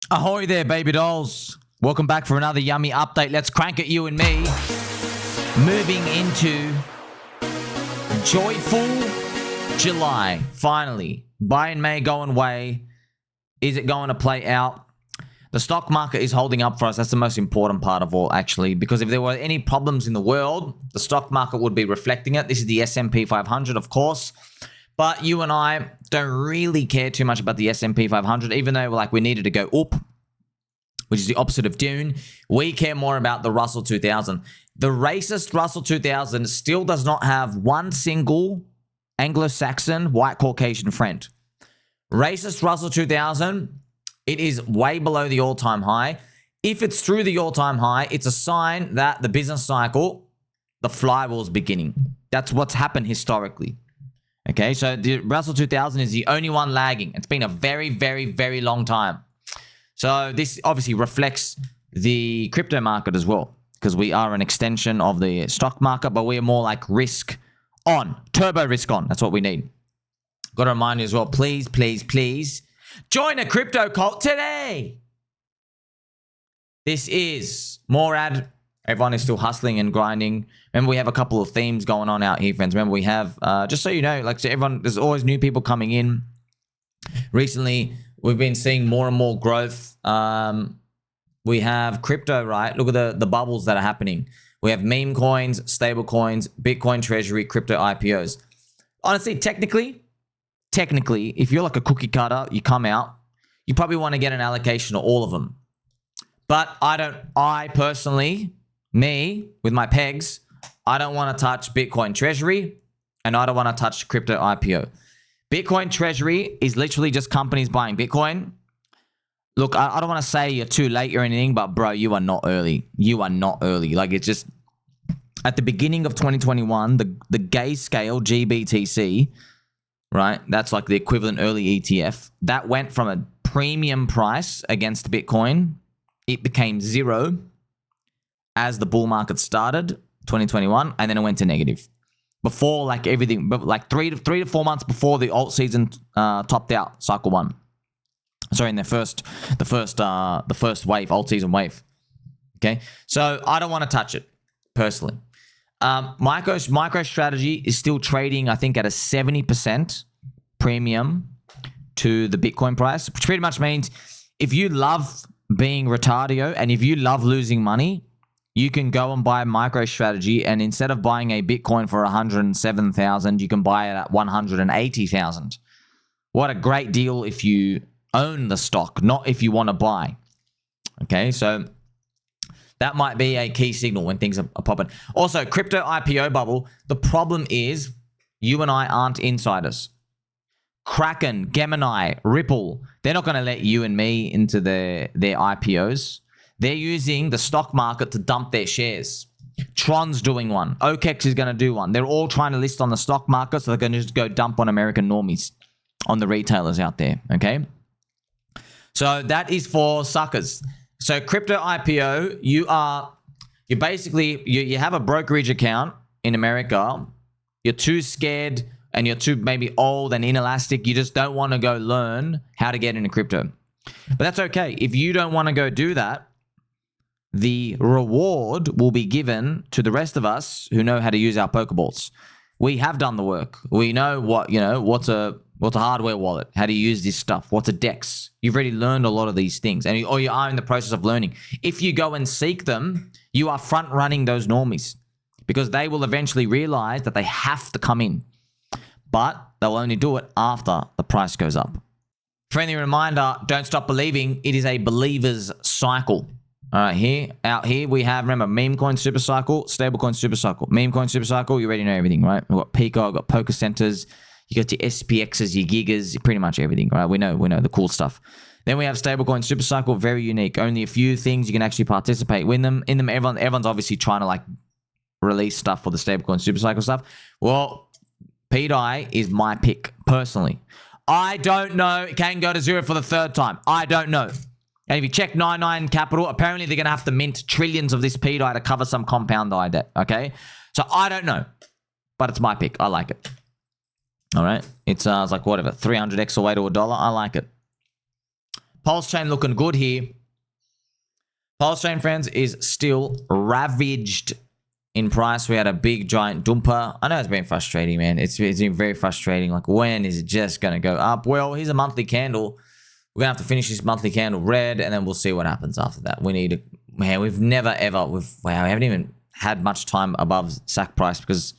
Ahoy there, baby dolls. Welcome back for another yummy update. Let's crank it, you and me. Moving into joyful July. Finally. Buy in May going away. Is it going to play out? The stock market is holding up for us. That's the most important part of all, actually, because if there were any problems in the world, the stock market would be reflecting it. This is the S&P 500, of course. But you and I don't really care too much about the S&P 500, even though we needed to go up, which is the opposite of down. We care more about the Russell 2000. The racist Russell 2000 still does not have one single Anglo-Saxon white Caucasian friend. Racist Russell 2000, it is way below the all-time high. If it's through the all-time high, it's a sign that the business cycle, the flywheel is beginning. That's what's happened historically. Okay, so the Russell 2000 is the only one lagging. It's been a very, very, very long time. So this obviously reflects the crypto market as well, because we are an extension of the stock market, but we are more like risk on, turbo risk on. That's what we need. Got to remind you as well, please, please, please join a crypto cult today. This is Morad. Everyone is still hustling and grinding. Remember, we have a couple of themes going on out here, friends. Remember, we have, just so you know, so everyone, there's always new people coming in. Recently, we've been seeing more and more growth. We have crypto, right? Look at the bubbles that are happening. We have meme coins, stable coins, Bitcoin Treasury, crypto IPOs. Honestly, technically, if you're like a cookie cutter, you come out, you probably want to get an allocation of all of them. But I personally, me, with my pegs, I don't want to touch Bitcoin Treasury, and I don't want to touch crypto IPO. Bitcoin Treasury is literally just companies buying Bitcoin. Look, I don't want to say you're too late or anything, but bro, you are not early. You are not early. Like, it's just, at the beginning of 2021, the gay scale, GBTC, right? That's like the equivalent early ETF. That went from a premium price against Bitcoin. It became zero as the bull market started, 2021, and then it went to negative. Before, like, everything, but like 3 to 4 months before the alt season topped out, cycle one. Sorry, in the first wave, alt season wave. Okay, so I don't want to touch it personally. MicroStrategy is still trading, I think, at a 70% premium to the Bitcoin price, which pretty much means if you love being retardio and if you love losing money, you can go and buy MicroStrategy, and instead of buying a Bitcoin for 107,000, you can buy it at 180,000. What a great deal if you own the stock, not if you want to buy. Okay, so that might be a key signal when things are popping. Also, crypto IPO bubble. The problem is you and I aren't insiders. Kraken, Gemini, Ripple, they're not going to let you and me into their IPOs. They're using the stock market to dump their shares. Tron's doing one. OKEX is going to do one. They're all trying to list on the stock market, so they're going to just go dump on American normies, on the retailers out there, okay? So that is for suckers. So crypto IPO, you have a brokerage account in America. You're too scared and you're too maybe old and inelastic. You just don't want to go learn how to get into crypto. But that's okay. If you don't want to go do that, the reward will be given to the rest of us who know how to use our Pokeballs. We have done the work. We know what's a hardware wallet, how to use this stuff, what's a DEX. You've already learned a lot of these things, or you are in the process of learning. If you go and seek them, you are front running those normies because they will eventually realize that they have to come in, but they'll only do it after the price goes up. Friendly reminder, don't stop believing. It is a believer's cycle. All right, out here we have, remember, MemeCoin SuperCycle, StableCoin SuperCycle. MemeCoin SuperCycle, you already know everything, right? We've got Pico, we've got Poker Centers, you got your SPXs, your Gigas, pretty much everything, right? We know the cool stuff. Then we have StableCoin SuperCycle, very unique. Only a few things you can actually participate in them. Everyone's obviously trying to like release stuff for the StableCoin SuperCycle stuff. Well, pDAI is my pick personally. I don't know. It can go to zero for the third time. I don't know. And if you check 99 Capital, apparently they're going to have to mint trillions of this pDAI to cover some compound DAI debt, okay? So I don't know, but it's my pick. I like it. All right? It's like whatever, 300x away to $1. I like it. Pulse Chain looking good here. Pulse Chain, friends, is still ravaged in price. We had a big giant dumper. I know it's been frustrating, man. It's been very frustrating. Like, when is it just going to go up? Well, here's a monthly candle. We're going to have to finish this monthly candle red, and then we'll see what happens after that. We need to, man, we've never ever, wow, we haven't even had much time above SAC price because,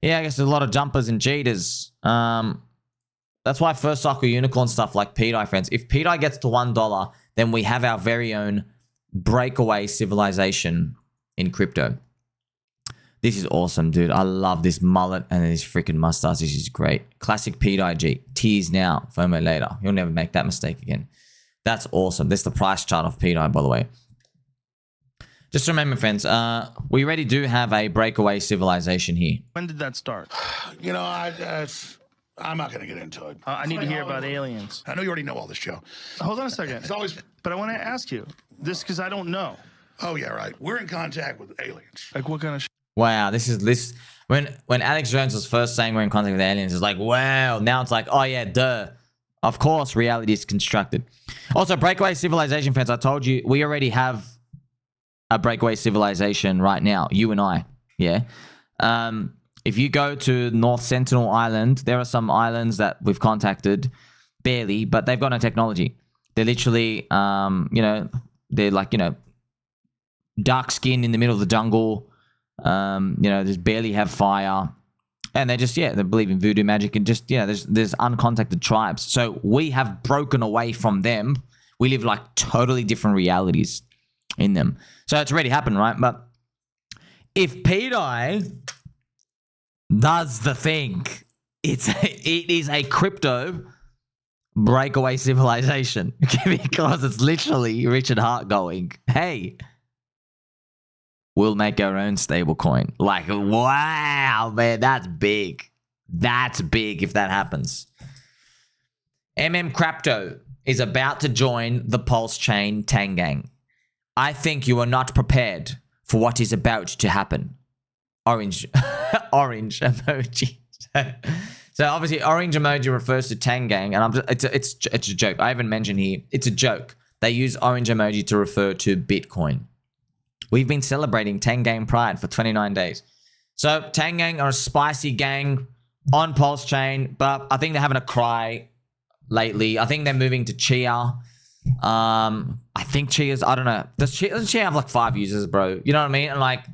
yeah, I guess there's a lot of jumpers and cheaters. That's why first cycle unicorn stuff like pDAI, friends. If pDAI gets to $1, then we have our very own breakaway civilization in crypto. This is awesome, dude. I love this mullet and this freaking mustache. This is great. Classic pDAI G. Tease now, FOMO later. You'll never make that mistake again. That's awesome. This is the price chart of pDAI, by the way. Just remember, friends, we already do have a breakaway civilization here. When did that start? You know, I'm not going to get into it. I need to hear about aliens. I know you already know all this, Joe. Hold on a second. It's always... But I want to ask you this because I don't know. Oh, yeah, right. We're in contact with aliens. Like, what kind of Wow, this when Alex Jones was first saying we're in contact with aliens, it's like, wow. Now it's like, oh yeah, duh. Of course, reality is constructed. Also, breakaway civilization, fans. I told you we already have a breakaway civilization right now. You and I, yeah. If you go to North Sentinel Island, there are some islands that we've contacted, barely, but they've got no technology. They're literally, you know, they're like, you know, dark skin in the middle of the jungle. You know, just barely have fire, and they just, yeah, they believe in voodoo magic, and just, yeah, there's uncontacted tribes. So we have broken away from them. We live like totally different realities in them. So it's already happened, right? But if pDAI does the thing, it is a crypto breakaway civilization because it's literally Richard Hart going, hey, we'll make our own stablecoin. Like, wow, man, that's big. That's big if that happens. MMCrypto is about to join the Pulse Chain Tang gang. I think you are not prepared for what is about to happen. Orange, orange emoji. So obviously, orange emoji refers to Tang gang, and it's a joke. I haven't mentioned here. It's a joke. They use orange emoji to refer to Bitcoin. We've been celebrating Tang Gang Pride for 29 days. So Tang Gang are a spicy gang on Pulse Chain, but I think they're having a cry lately. I think they're moving to Chia. I think Chia's, I don't know. Doesn't Chia have like 5 users, bro? You know what I mean? And like,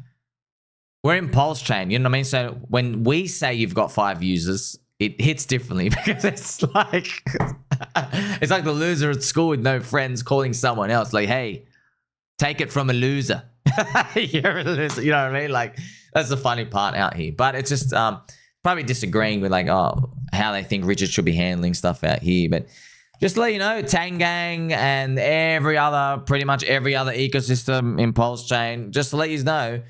we're in Pulse Chain, you know what I mean? So when we say you've got 5 users, it hits differently because it's like the loser at school with no friends calling someone else like, hey, take it from a loser. You're a loser, you know what I mean? Like, that's the funny part out here. But it's just probably disagreeing with like, oh, how they think Richard should be handling stuff out here. But just to let you know, Tang Gang and pretty much every other ecosystem in Pulse Chain, just to let you know,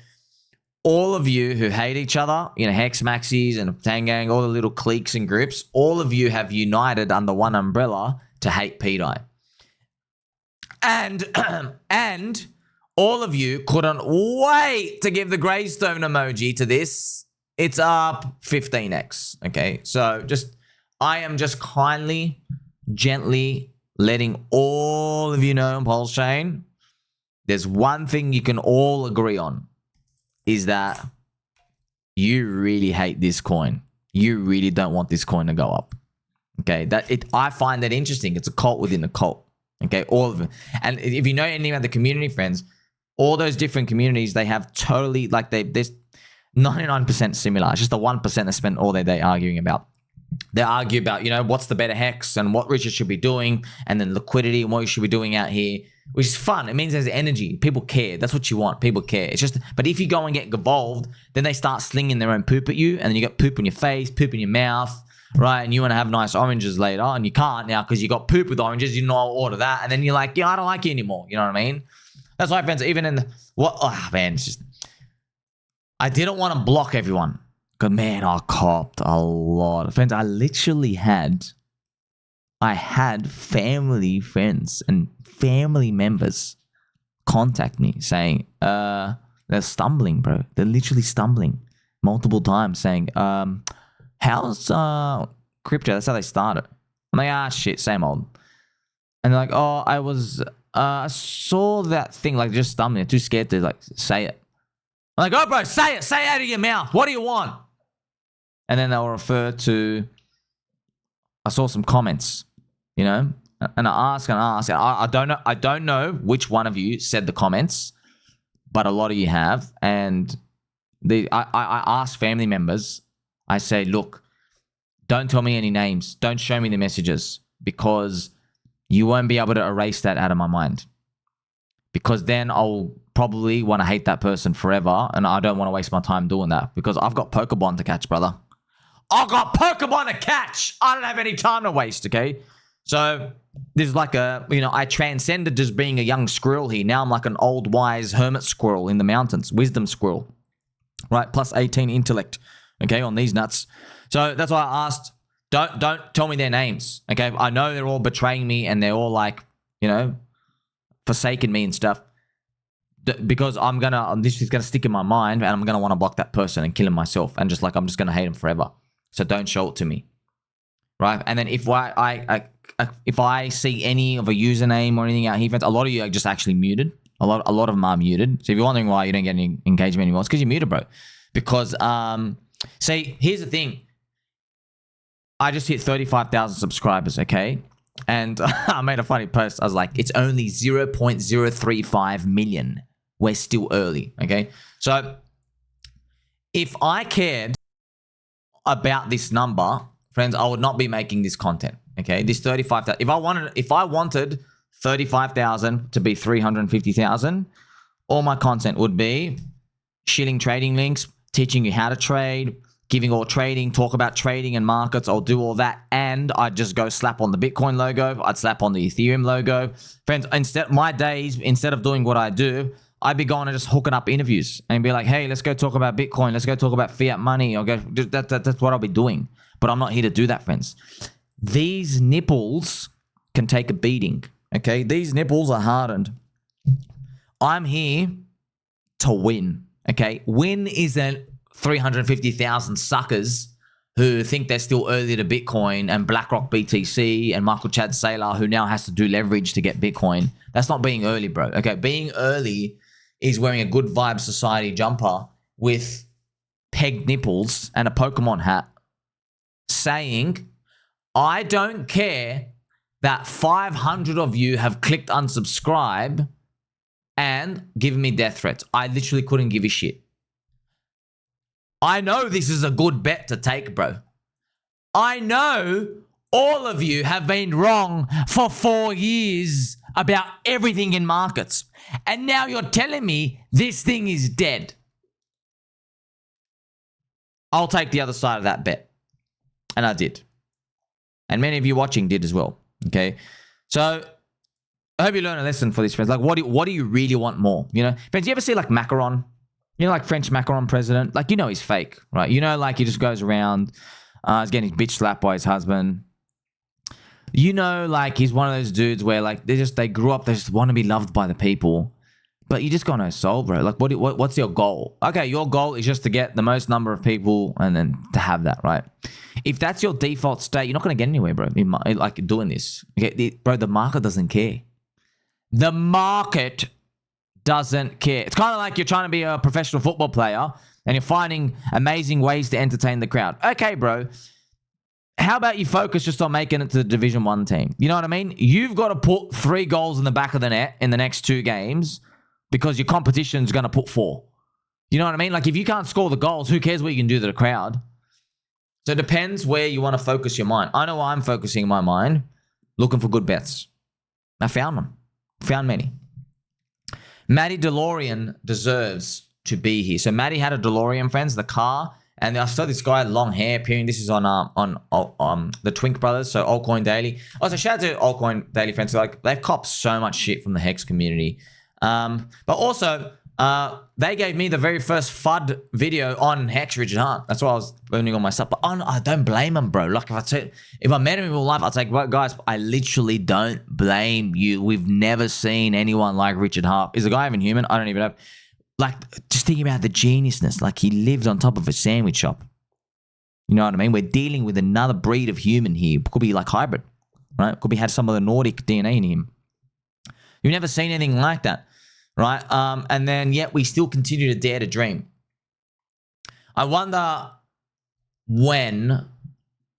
all of you who hate each other, you know, Hex Maxis and Tang Gang, all the little cliques and groups, all of you have united under one umbrella to hate pDAI. And all of you couldn't wait to give the Greystone emoji to this. It's up 15x, okay? So I am just kindly, gently letting all of you know on Pulse Chain, there's one thing you can all agree on, is that you really hate this coin. You really don't want this coin to go up. Okay, I find that interesting. It's a cult within a cult. Okay, all of them. And if you know any of the community friends, all those different communities, they have totally, like, there's 99% similar. It's just the 1% that spend all their day arguing about. They argue about, you know, what's the better hex and what Richard should be doing, and then liquidity and what you should be doing out here, which is fun. It means there's energy. People care. That's what you want. People care. It's just, but if you go and get involved, then they start slinging their own poop at you, and then you got poop in your face, poop in your mouth, right? And you want to have nice oranges later, and you can't now because you got poop with oranges. You know, I'll order that, and then you're like, yeah, I don't like you anymore. You know what I mean? That's why, friends, even in man, it's just, I didn't want to block everyone. Because, man, I copped a lot of friends. I had family friends and family members contact me saying, they're stumbling, bro. They're literally stumbling multiple times saying, how's crypto? That's how they started. I'm like, shit, same old. And they're like, oh, I saw that thing, like just stumbling, too scared to like say it. I'm like, oh, bro, say it out of your mouth. What do you want? And then they'll refer to, I saw some comments, you know, and I ask. I don't know which one of you said the comments, but a lot of you have. And I ask family members, I say, look, don't tell me any names. Don't show me the messages, because you won't be able to erase that out of my mind. Because then I'll probably want to hate that person forever, and I don't want to waste my time doing that, because I've got Pokemon to catch, brother. I've got Pokemon to catch. I don't have any time to waste, okay? So there's like a, you know, I transcended just being a young squirrel here. Now I'm like an old, wise hermit squirrel in the mountains. Wisdom squirrel, right? Plus 18 intellect, okay, on these nuts. So that's why I asked, don't tell me their names, okay? I know they're all betraying me, and they're all like, you know, forsaken me and stuff, because this is gonna stick in my mind, and I'm gonna want to block that person and kill him myself, and just like I'm just gonna hate him forever. So don't show it to me, right? And then if I see any of a username or anything out here, friends, a lot of you are just actually muted. A lot of them are muted. So if you're wondering why you don't get any engagement anymore, it's because you're muted, bro. Because see, here's the thing. I just hit 35,000 subscribers, okay? And I made a funny post. I was like, it's only 0.035 million. We're still early, okay? So if I cared about this number, friends, I would not be making this content, okay? This 35,000. If I wanted 35,000 to be 350,000, all my content would be shilling trading links, teaching you how to trade, giving all trading, talk about trading and markets. I'll do all that, and I'd just go slap on the Bitcoin logo. I'd slap on the Ethereum logo. Friends, instead of doing what I do, I'd be going and just hooking up interviews and be like, hey, let's go talk about Bitcoin. Let's go talk about fiat money. That's what I'll be doing. But I'm not here to do that, friends. These nipples can take a beating, okay? These nipples are hardened. I'm here to win, okay? Win isn't 350,000 suckers who think they're still early to Bitcoin, and BlackRock BTC and Michael Chad Saylor who now has to do leverage to get Bitcoin. That's not being early, bro. Okay, being early is wearing a Good Vibe Society jumper with pegged nipples and a Pokemon hat, saying, I don't care that 500 of you have clicked unsubscribe and given me death threats. I literally couldn't give a shit. I know this is a good bet to take, bro. I know all of you have been wrong for 4 years about everything in markets. And now you're telling me this thing is dead. I'll take the other side of that bet. And I did. And many of you watching did as well. Okay. So I hope you learn a lesson for this, friends. Like, what do you really want more? You know, friends, you ever see like Macron? You know, like French Macron president? Like, you know he's fake, right? You know, like he just goes around, he's getting his bitch slapped by his husband. You know, like he's one of those dudes where like they grew up, they just want to be loved by the people. But you just got no soul, bro. Like, what's your goal? Okay, your goal is just to get the most number of people and then to have that, right? If that's your default state, you're not going to get anywhere, bro. Like doing this. Okay, bro, the market doesn't care. The market doesn't care. It's kind of like you're trying to be a professional football player and you're finding amazing ways to entertain the crowd. Okay, bro. How about you focus just on making it to the Division 1 team? You know what I mean? You've got to put 3 goals in the back of the net in the next 2 games because your competition's going to put 4. You know what I mean? Like, if you can't score the goals, who cares what you can do to the crowd? So it depends where you want to focus your mind. I know why I'm focusing my mind, looking for good bets. I found them. Found many. Matti DeLorean deserves to be here. So Matti had a DeLorean, friends, the car, and I saw this guy had long hair appearing. This is on the Twink brothers, so Altcoin Daily. Also, shout out to Altcoin Daily, friends. Like, they've copped so much shit from the Hex community. But also, they gave me the very first FUD video on Hex Richard Hart. That's why I was learning all my stuff. But I don't blame him, bro. Like, if I met him in real life, I'd say, well, guys, I literally don't blame you. We've never seen anyone like Richard Hart. Is the guy even human? I don't even know. Like, just thinking about the geniusness. Like, he lives on top of a sandwich shop. You know what I mean? We're dealing with another breed of human here. Could be like hybrid. right? Could be had some of the Nordic DNA in him. You've never seen anything like that, right? And then yet we still continue to dare to dream. I wonder when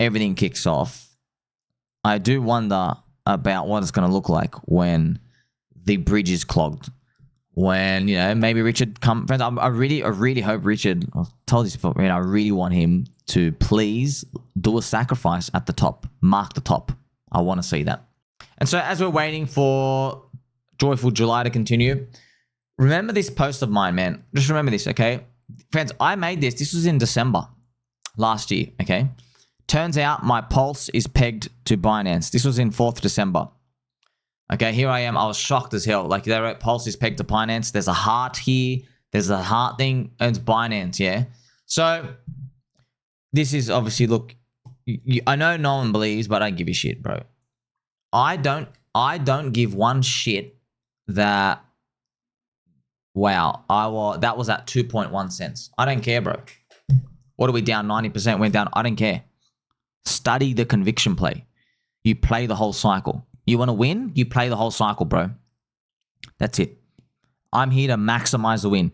everything kicks off. I do wonder about what it's going to look like when the bridge is clogged. When, you know, maybe Richard friends, I really hope Richard, I've told you before, I really want him to please do a sacrifice at the top, mark the top. I want to see that. And so as we're waiting for Joyful July to continue, remember this post of mine, man. Just remember this, okay? Friends, I made this. This was in December last year, okay? Turns out my pulse is pegged to Binance. This was in 4th December. Okay, here I am. I was shocked as hell. Like, they wrote pulse is pegged to Binance. There's a heart here. There's a heart thing. And it's Binance, yeah? So, this is obviously, look, I know no one believes, but I don't give a shit, bro. I don't give one shit that, wow, that was at 2.1 cents. I don't care, bro. What are we down? 90% went down. I don't care. Study the conviction play. You play the whole cycle. You want to win? You play the whole cycle, bro. That's it. I'm here to maximize the win.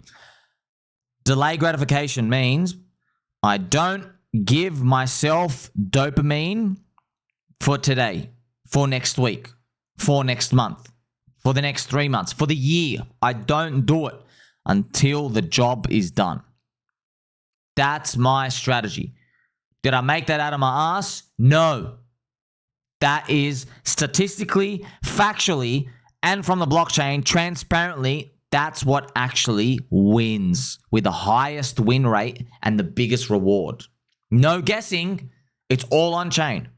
Delay gratification means I don't give myself dopamine for today, for next week, for next month, for the next 3 months, for the year. I don't do it until the job is done. That's my strategy. Did I make that out of my ass? No. That is statistically, factually, and from the blockchain, transparently, that's what actually wins with the highest win rate and the biggest reward. No guessing. It's all on chain.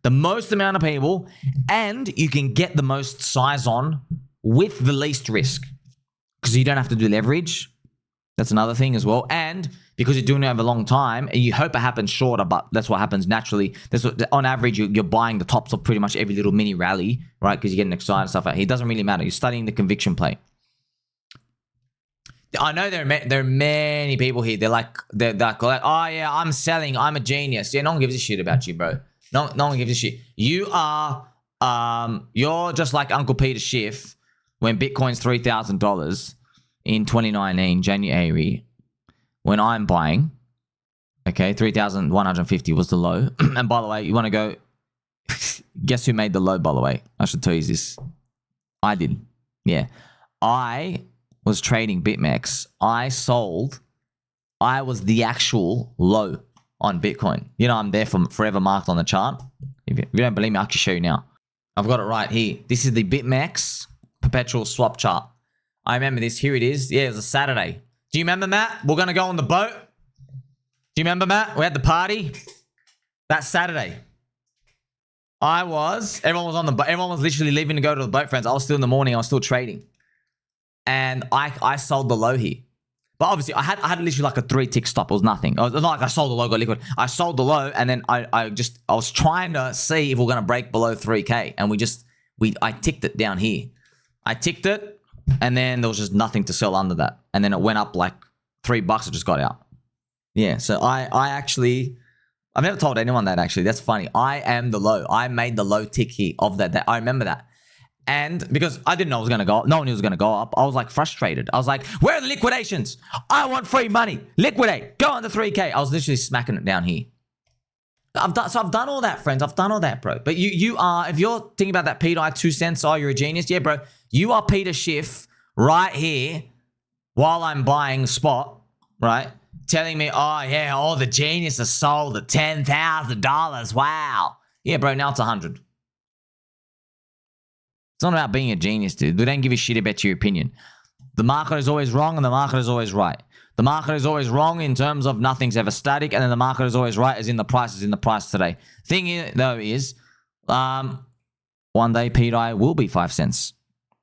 The most amount of people, and you can get the most size on with the least risk because you don't have to do leverage. That's another thing as well. And because you're doing it over a long time, and you hope it happens shorter, but that's what happens naturally. On average, you're buying the tops of pretty much every little mini rally, right? Because you're getting excited and stuff like that. It doesn't really matter. You're studying the conviction play. I know there are many people here. They're like, oh yeah, I'm selling. I'm a genius. Yeah, no one gives a shit about you, bro. No one gives a shit. You are, you're just like Uncle Peter Schiff when Bitcoin's $3,000 in 2019, January. When I'm buying, okay, 3,150 was the low. And by the way, you want to go, guess who made the low, by the way? I should tell you this. I did. Yeah. I was trading BitMEX. I was the actual low on Bitcoin. You know, I'm there for forever marked on the chart. If you don't believe me, I can show you now. I've got it right here. This is the BitMEX perpetual swap chart. I remember this. Here it is. Yeah, it was a Saturday. Do you remember, Matt? We're going to go on the boat. Do you remember, Matt? We had the party. That Saturday. Everyone was on the boat. Everyone was literally leaving to go to the boat, friends. I was still in the morning. I was still trading. And I sold the low here. But obviously, I had literally like a 3-tick stop. It was nothing. It was not like I sold the low, got liquid. I sold the low, and then I was trying to see if we're going to break below 3K. And I ticked it down here. I ticked it. And then there was just nothing to sell under that. And then it went up like $3. It just got out. Yeah. So I've never told anyone that actually. That's funny. I am the low. I made the low tick here of that. I remember that. And because I didn't know it was going to go up. No one knew it was going to go up. I was like frustrated. I was like, where are the liquidations? I want free money. Liquidate. Go under 3K. I was literally smacking it down here. I've done all that, friends. I've done all that, bro. But you are, if you're thinking about that pDAI 2 cents, oh, you're a genius. Yeah, bro. You are Peter Schiff right here while I'm buying spot, right? Telling me, oh, yeah, all the geniuses sold at $10,000. Wow. Yeah, bro, now it's 100. It's not about being a genius, dude. We don't give a shit about your opinion. The market is always wrong and the market is always right. The market is always wrong in terms of nothing's ever static, and then the market is always right as in the price is in the price today. Thing is, though, is one day pDAI will be 5 cents.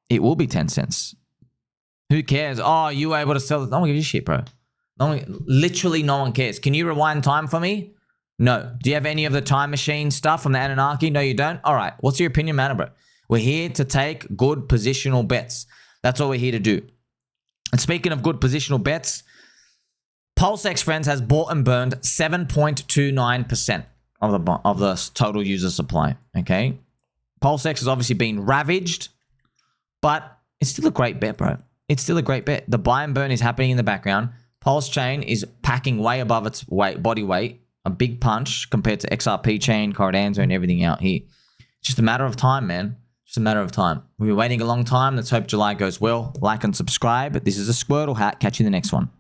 It will be 10 cents. Who cares? Oh, you were able to sell it. No one gives a shit, bro. Literally no one cares. Can you rewind time for me? No. Do you have any of the time machine stuff from the Anunnaki? No, you don't? All right. What's your opinion matter, bro? We're here to take good positional bets. That's what we're here to do. And speaking of good positional bets, PulseX, friends, has bought and burned 7.29% of the total user supply, okay? PulseX has obviously been ravaged, but it's still a great bet, bro. It's still a great bet. The buy and burn is happening in the background. Pulse chain is packing way above its body weight. A big punch compared to XRP chain, Cardano, and everything out here. It's just a matter of time, man. Just a matter of time. We've been waiting a long time. Let's hope July goes well. Like and subscribe. This is a Squirtle hat. Catch you in the next one.